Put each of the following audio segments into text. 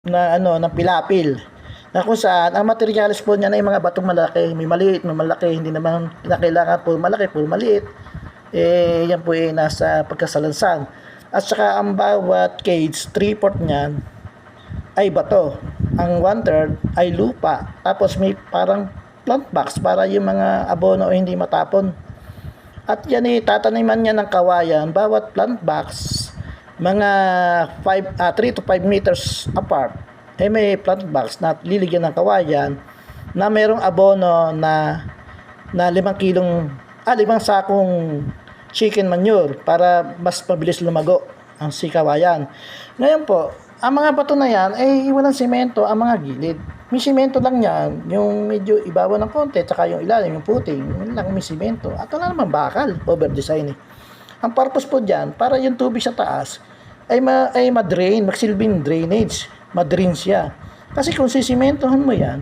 na ng pilapil. Na kung saan ang materials po niya ay mga batong malaki, may maliit, may malaki, hindi naman kailangan puro malaki, puro maliit. Yan po ay nasa pagkasalansan. At saka ang bawat cage, 3/4 niyan ay bato. Ang 1/3 ay lupa. Tapos may parang plant box para yung mga abono ay hindi matapon. At yan tataniman niya ng kawayan. Bawat plant box, mga 3 to 5 meters apart, may plant box na liligyan ng kawayan na mayroong abono na 5 sakong chicken manure para mas mabilis lumago ang kawayan. Ngayon po, ang mga bato na yan ay walang semento ang mga gilid. May semento lang yan, yung medyo ibabaw ng konti, tsaka yung ilalim, yung puting, yun lang may semento. At wala naman bakal, over-design Ang purpose po dyan, para yung tubig sa taas ay ma-drain, magsilbing drainage, ma-drain siya. Kasi kung sisimentohan mo yan,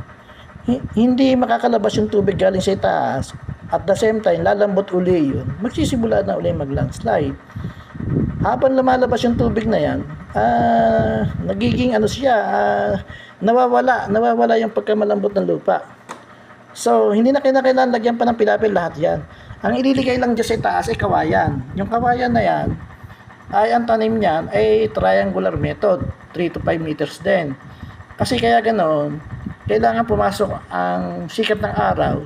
hindi makakalabas yung tubig galing sa taas. At the same time, lalambot uli yun, magsisimula na uli mag-landslide. Habang lumalabas yung tubig na yan, nagiging nawawala yung pagkamalambot ng lupa. So, hindi na kailangan lagyan pa ng pilapil lahat yan. Ang ililigay lang dyan sa taas ay kawayan. Yung kawayan na yan, ay ang tanim niyan ay triangular method, 3 to 5 meters din. Kasi kaya ganoon, kailangan pumasok ang sikat ng araw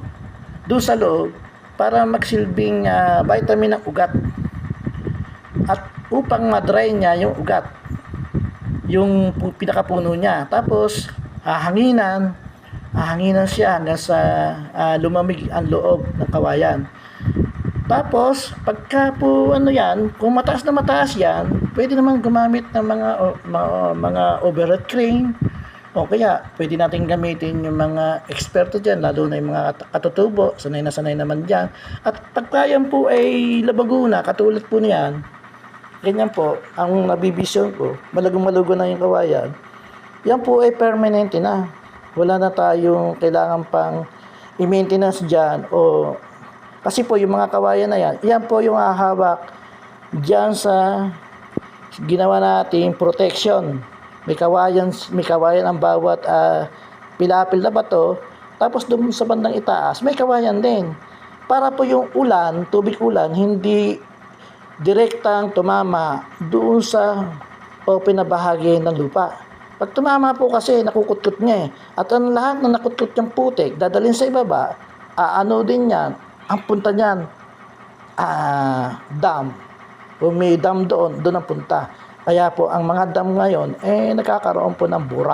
doon sa loob para magsilbing vitamin ng ugat. At upang ma-dry niya yung ugat, yung pinakapuno niya. Tapos, hahanginan siya hanggang sa lumamig ang loob ng kawayan. Tapos, pagka po kung mataas na mataas yan, pwede naman gumamit ng mga overhead crane, o kaya pwede natin gamitin yung mga eksperto dyan, lalo na yung mga katutubo, sanay naman dyan. At pagka yan po ay labaguna, katulad po niyan, ganyan po, ang nabibisyon ko, malugong-malugo na yung kawayan, yan po ay permanente na. Wala na tayong kailangan pang i-maintenance dyan. Kasi po yung mga kawayan na yan po yung hahawak dyan sa ginawa nating protection. May kawayan ang bawat pilapil na bato. Tapos doon sa bandang itaas, may kawayan din. Para po yung tubig ulan, hindi direktang tumama doon sa open na bahagi ng lupa. Pag tumama po kasi, nakukutkot niya At ang lahat na nakutkot niyang putik, dadalhin sa ibaba, din yan, ang punta niyan, dam. Kung may dam doon ang punta. Kaya po, ang mga dam ngayon, nagkakaroon po ng burak.